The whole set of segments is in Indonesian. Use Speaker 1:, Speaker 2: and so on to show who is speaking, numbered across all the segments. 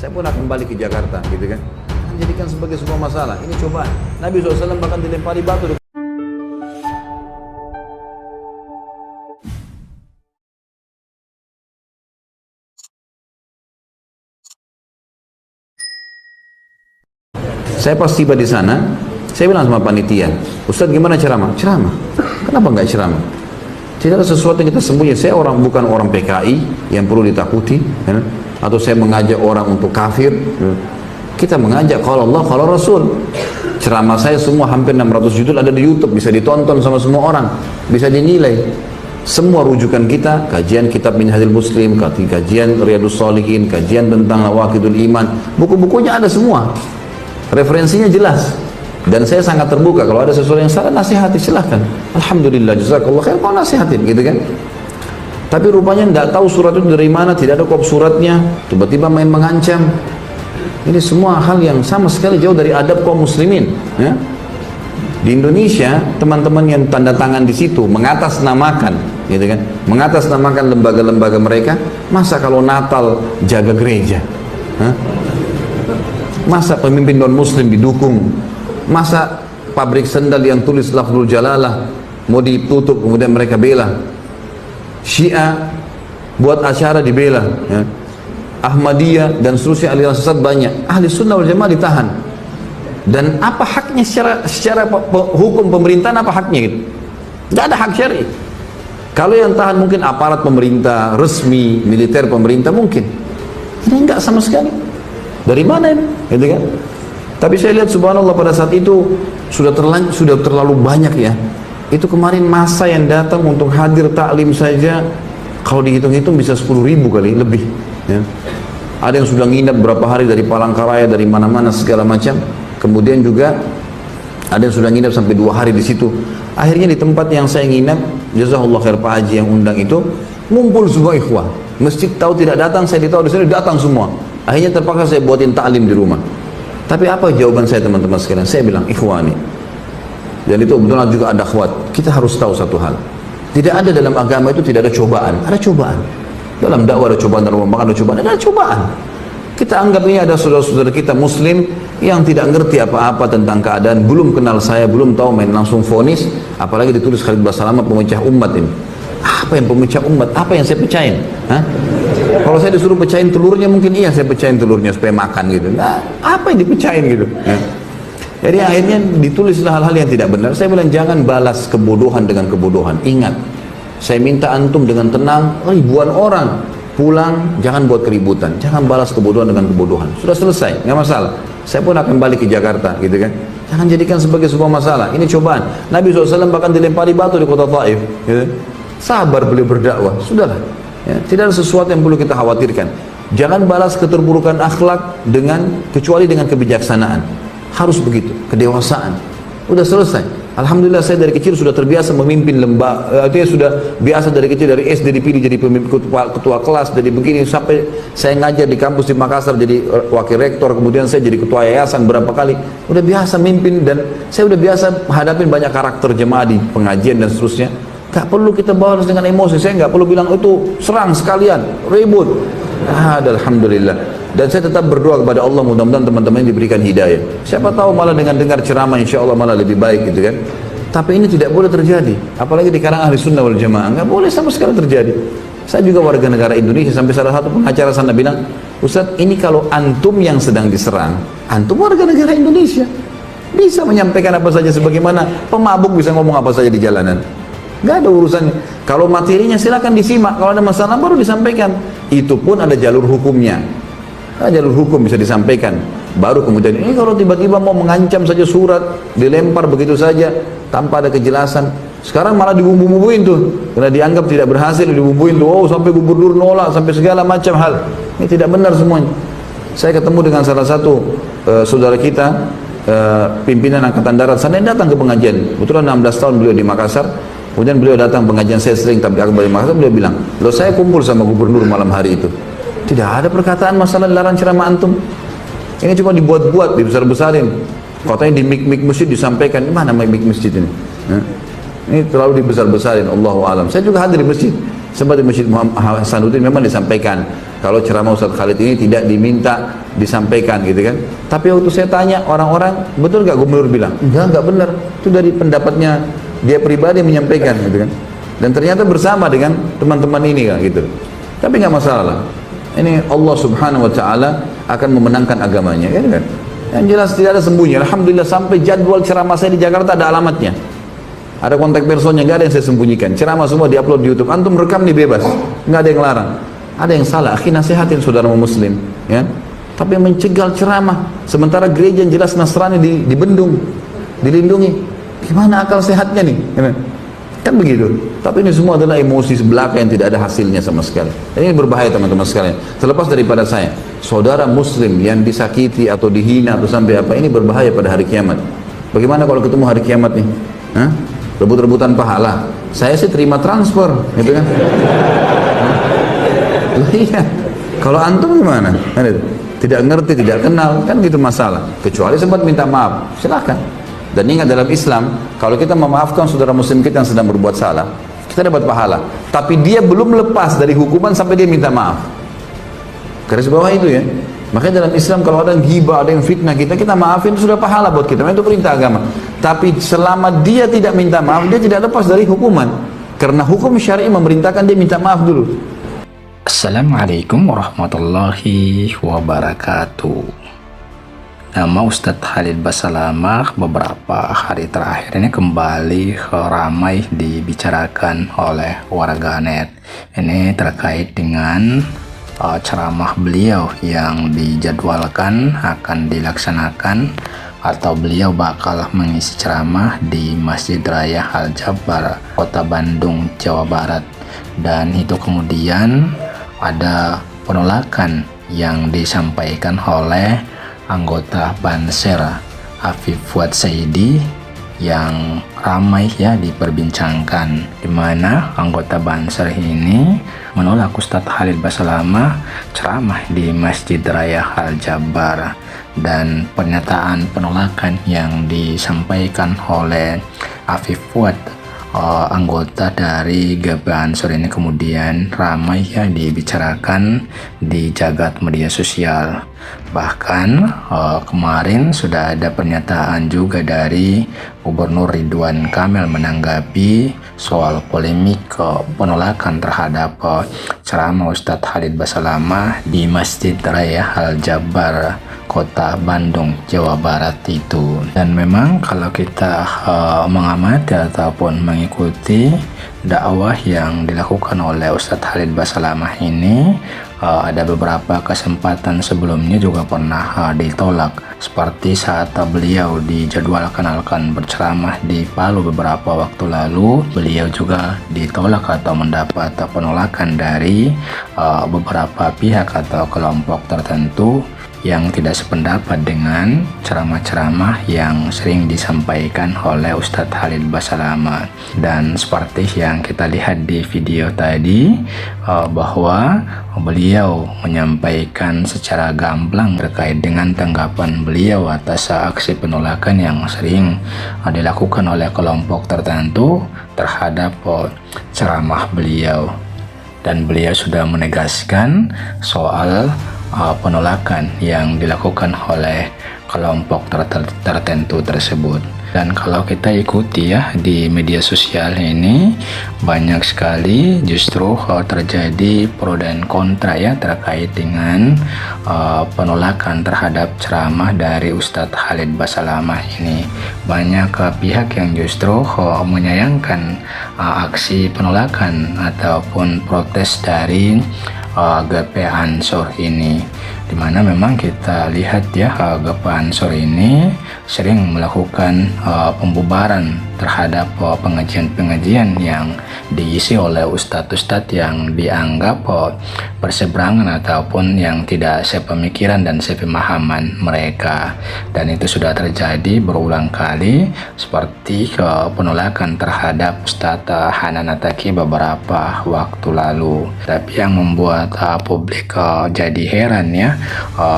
Speaker 1: saya pun akan balik ke Jakarta, gitu kan. Jangan jadikan sebagai sebuah masalah. Ini cobaan. Nabi SAW bahkan dilempari batu. Saya pas tiba di sana, saya bilang sama panitia, Ustadz gimana ceramah? Ceramah. Kenapa nggak ceramah? Tidak ada sesuatu yang kita sembunyi. Saya bukan orang PKI yang perlu ditakuti, ya? Atau saya mengajak orang untuk kafir. Ya? Kita mengajak kalau Allah, kalau Rasul. Ceramah saya semua hampir 600 judul ada di YouTube, bisa ditonton sama semua orang, bisa dinilai. Semua rujukan kita, kajian kitab Minhajul Muslim, kajian Riyadhus Shalihin, kajian tentang Nawaqidul Iman, buku-bukunya ada semua. Referensinya jelas. Dan saya sangat terbuka, kalau ada sesuatu yang salah nasihati, silahkan. Alhamdulillah, jazakallah khair, kau nasihatin, gitu kan. Tapi rupanya tidak tahu surat itu dari mana, tidak ada kop suratnya, tiba-tiba main mengancam. Ini semua hal yang sama sekali jauh dari adab kaum muslimin, ya. Di Indonesia, teman-teman yang tanda tangan di situ mengatasnamakan, gitu kan, mengatasnamakan lembaga-lembaga mereka. Masa kalau Natal jaga gereja, ha? Masa pemimpin non-muslim didukung? Masa pabrik sendal yang tulis lafzul jalalah mau ditutup kemudian mereka bela? Syiah buat acara dibela, ya. Ahmadiyah dan seterusnya aliran sesat banyak. Ahli sunnah wal jamaah ditahan. Dan apa haknya secara hukum pemerintahan, apa haknya gitu? Tidak ada hak syar'i. Kalau yang tahan mungkin aparat pemerintah resmi, militer pemerintah mungkin. Ini enggak sama sekali. Dari mana ini? Gitu kan? Tapi saya lihat subhanallah pada saat itu sudah terlalu banyak, ya. Itu kemarin masa yang datang untuk hadir taklim saja kalau dihitung-hitung bisa 10.000 kali lebih, ya. Ada yang sudah nginap berapa hari dari Palangkaraya, dari mana-mana segala macam. Kemudian juga ada yang sudah nginap sampai 2 hari di situ. Akhirnya di tempat yang saya nginap, jazakallah khair Pak Haji yang undang itu, ngumpul semua ikhwah. Masjid tahu tidak datang, saya ditahu di sini datang semua. Akhirnya terpaksa saya buatin taklim di rumah. Tapi apa jawaban saya teman-teman sekalian? Saya bilang, ikhwani, dan itu betul juga ada akhwat, kita harus tahu satu hal. Tidak ada dalam agama itu tidak ada cobaan. Ada cobaan. Dalam dakwah ada cobaan, dalam rumah ada cobaan. Ada cobaan. Kita anggap ini ada saudara-saudara kita muslim yang tidak ngerti apa-apa tentang keadaan, belum kenal saya, belum tahu, main langsung vonis, apalagi ditulis Khalid Basalamah pemecah umat ini. Apa yang pemecah umat? Apa yang saya pecahin? Hah? Kalau saya disuruh pecahin telurnya, mungkin iya saya pecahin telurnya supaya makan gitu. Nah, apa yang dipecahin gitu? Ya. Jadi akhirnya ditulislah hal-hal yang tidak benar. Saya bilang jangan balas kebodohan dengan kebodohan. Ingat, saya minta antum dengan tenang, ribuan orang pulang, jangan buat keributan, jangan balas kebodohan dengan kebodohan. Sudah selesai, nggak masalah. Saya pun akan balik ke Jakarta, gitu kan. Jangan jadikan sebagai sebuah masalah. Ini cobaan. Nabi SAW bahkan dilempari batu di kota Taif. Gitu. Sabar beliau berdakwah, sudahlah. Ya, tidak ada sesuatu yang perlu kita khawatirkan. Jangan balas keterburukan akhlak kecuali dengan kebijaksanaan. Harus begitu, kedewasaan. Udah selesai. Alhamdulillah saya dari kecil sudah terbiasa memimpin lembaga. Artinya sudah biasa dari kecil, dari SD dipilih jadi pemimpin ketua kelas, jadi begini sampai saya ngajar di kampus di Makassar jadi wakil rektor, kemudian saya jadi ketua yayasan berapa kali. Udah biasa mimpin dan saya udah biasa hadapin banyak karakter jemaah di pengajian dan seterusnya. Gak perlu kita balas dengan emosi. Saya gak perlu bilang itu serang sekalian, ribut. Alhamdulillah. Dan saya tetap berdoa kepada Allah, mudah-mudahan teman-teman diberikan hidayah. Siapa tahu malah dengan dengar ceramah insya Allah malah lebih baik, gitu kan. Tapi ini tidak boleh terjadi. Apalagi di kalangan ahli sunnah wal jamaah, gak boleh sama sekali terjadi. Saya juga warga negara Indonesia, sampai salah satu pengacara sana bilang, Ustaz, ini kalau antum yang sedang diserang, antum warga negara Indonesia, bisa menyampaikan apa saja, sebagaimana pemabuk bisa ngomong apa saja di jalanan. Gak ada urusannya. Kalau materinya silakan disimak, kalau ada masalah baru disampaikan. Itu pun ada jalur hukumnya. Ada jalur hukum bisa disampaikan. Baru kemudian ini kalau tiba-tiba mau mengancam saja surat, dilempar begitu saja tanpa ada kejelasan. Sekarang malah dibumbu-bumbuin tuh, karena dianggap tidak berhasil dibumbuin tuh. Oh, sampai gubernur nolak, sampai segala macam hal. Ini tidak benar semuanya. Saya ketemu dengan salah satu saudara kita, pimpinan Angkatan Darat sana yang datang ke pengajian. Kebetulan 16 tahun beliau di Makassar. Kemudian beliau datang pengajian, saya sering tapi akbar di Makassar, beliau bilang, loh saya kumpul sama gubernur malam hari itu. Tidak ada perkataan masalah larang ceramah antum. Ini cuma dibuat-buat, dibesar-besarin. Katanya di mik-mik masjid disampaikan, di mana mik masjid ini? Ini terlalu dibesar-besarin, Allahu a'lam. Saya juga hadir di masjid. Sempat di Masjid Muhammad Hasanuddin memang disampaikan kalau ceramah Ustaz Khalid ini tidak diminta disampaikan gitu kan. Tapi waktu saya tanya orang-orang, betul nggak gubernur bilang? Enggak benar. Itu dari pendapatnya dia pribadi menyampaikan gitu kan. Dan ternyata bersama dengan teman-teman ini kan gitu. Tapi nggak masalah. Ini Allah Subhanahu Wa Taala akan memenangkan agamanya kan kan. Yang jelas tidak ada sembunyi. Alhamdulillah sampai jadwal ceramah saya di Jakarta ada alamatnya. Ada kontak personnya, nggak ada yang saya sembunyikan. Ceramah semua diupload di YouTube. Antum rekam nih bebas, nggak ada yang larang. Ada yang salah, akhi nasihatin saudara muslim, ya. Tapi mencegal ceramah, sementara gereja yang jelas Nasrani dibendung, dilindungi. Gimana akal sehatnya nih? Kan begitu. Tapi ini semua adalah emosi sebelaka yang tidak ada hasilnya sama sekali. Dan ini berbahaya teman-teman sekalian. Terlepas daripada saya, saudara muslim yang disakiti atau dihina atau sampai apa, ini berbahaya pada hari kiamat. Bagaimana kalau ketemu hari kiamat nih? Hah? Rebut-rebutan pahala. Saya sih terima transfer, gitu kan? Iya. Kalau antum gimana? Tidak ngerti, tidak kenal, kan gitu masalah. Kecuali sempat minta maaf, silakan. Dan ingat dalam Islam, kalau kita memaafkan saudara muslim kita yang sedang berbuat salah, kita dapat pahala. Tapi dia belum lepas dari hukuman sampai dia minta maaf. Garis bawah itu ya. Makanya dalam Islam kalau ada yang ghibah, ada yang fitnah kita maafin, itu sudah pahala buat kita. Itu perintah agama. Tapi selama dia tidak minta maaf, dia tidak lepas dari hukuman. Karena hukum syar'i memerintahkan dia minta maaf dulu.
Speaker 2: Assalamualaikum warahmatullahi wabarakatuh. Nama Ustadz Khalid Basalamah beberapa hari terakhir ini kembali ramai dibicarakan oleh warganet. Ini terkait dengan ceramah beliau yang dijadwalkan akan dilaksanakan atau beliau bakal mengisi ceramah di Masjid Raya Al-Jabar, Kota Bandung, Jawa Barat. Dan itu kemudian ada penolakan yang disampaikan oleh anggota Banser Afif Fuad Saidi yang ramai ya diperbincangkan, di mana anggota Banser ini menolak Ustadz Khalid Basalamah ceramah di Masjid Raya Al-Jabar. Dan pernyataan penolakan yang disampaikan oleh Afif Fuad, anggota dari GP Ansor ini kemudian ramai ya dibicarakan di jagat media sosial. Bahkan kemarin sudah ada pernyataan juga dari Gubernur Ridwan Kamil menanggapi soal polemik penolakan terhadap ceramah Ustadz Khalid Basalamah di Masjid Raya Al-Jabar, Kota Bandung, Jawa Barat itu. Dan memang kalau kita mengamati ataupun mengikuti dakwah yang dilakukan oleh Ustadz Khalid Basalamah ini, ada beberapa kesempatan sebelumnya juga pernah ditolak, seperti saat beliau dijadwalkan akan berceramah di Palu beberapa waktu lalu. Beliau juga ditolak atau mendapat penolakan dari beberapa pihak atau kelompok tertentu yang tidak sependapat dengan ceramah-ceramah yang sering disampaikan oleh Ustadz Khalid Basalamah. Dan seperti yang kita lihat di video tadi, bahwa beliau menyampaikan secara gamblang terkait dengan tanggapan beliau atas aksi penolakan yang sering dilakukan oleh kelompok tertentu terhadap ceramah beliau. Dan beliau sudah menegaskan soal penolakan yang dilakukan oleh kelompok tertentu tersebut. Dan kalau kita ikuti ya di media sosial ini, banyak sekali justru terjadi pro dan kontra ya terkait dengan penolakan terhadap ceramah dari Ustadz Khalid Basalamah ini. Banyak pihak yang justru menyayangkan aksi penolakan ataupun protes dari GP Ansor ini, dimana memang kita lihat ya GP Ansor ini sering melakukan pembubaran terhadap pengajian-pengajian yang diisi oleh ustadz-ustadz yang dianggap berseberangan ataupun yang tidak sepemikiran dan sepemahaman mereka. Dan itu sudah terjadi berulang kali, seperti penolakan terhadap Ustadz Hanan Attaqi beberapa waktu lalu. Tapi yang membuat publik jadi heran ya,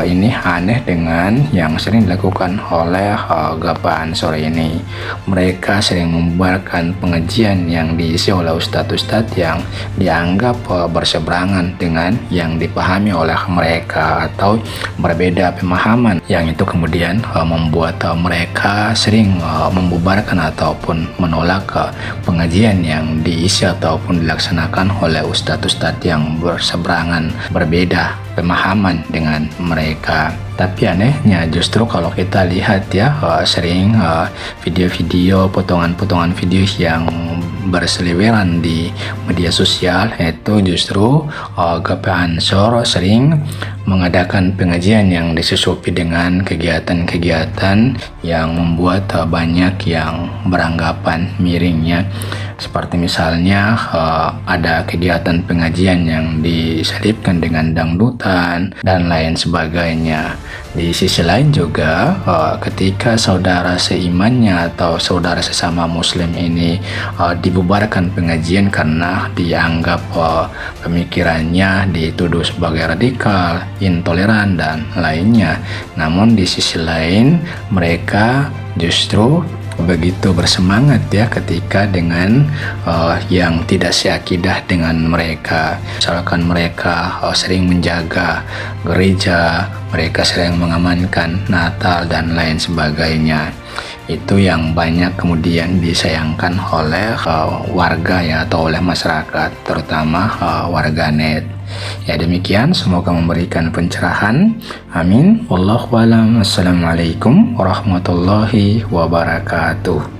Speaker 2: ini aneh dengan yang sering dilakukan oleh Gapa Ansor ini. Mereka sering membubarkan pengajian yang diisi oleh ustadz-ustadz yang dianggap berseberangan dengan yang dipahami oleh mereka atau berbeda pemahaman, yang itu kemudian membuat mereka sering membubarkan ataupun menolak pengajian yang diisi ataupun dilaksanakan oleh ustadz-ustadz yang berseberangan, berbeda pemahaman dengan mereka. Tapi anehnya justru kalau kita lihat ya, sering video-video, potongan-potongan video yang berseliweran di media sosial, itu justru Gapa Ansor sering mengadakan pengajian yang disusupi dengan kegiatan-kegiatan yang membuat banyak yang beranggapan miringnya. Seperti misalnya ada kegiatan pengajian yang diselipkan dengan dangdutan dan lain sebagainya. Di sisi lain juga ketika saudara seimannya atau saudara sesama muslim ini dibubarkan pengajian karena dianggap pemikirannya dituduh sebagai radikal, intoleran dan lainnya. Namun di sisi lain mereka justru begitu bersemangat ya ketika dengan yang tidak seakidah dengan mereka. Misalkan mereka sering menjaga gereja, mereka sering mengamankan Natal dan lain sebagainya. Itu yang banyak kemudian disayangkan oleh warga ya, atau oleh masyarakat, terutama warganet. Ya demikian, semoga memberikan pencerahan. Amin. Wallahu a'lam. Assalamualaikum warahmatullahi wabarakatuh.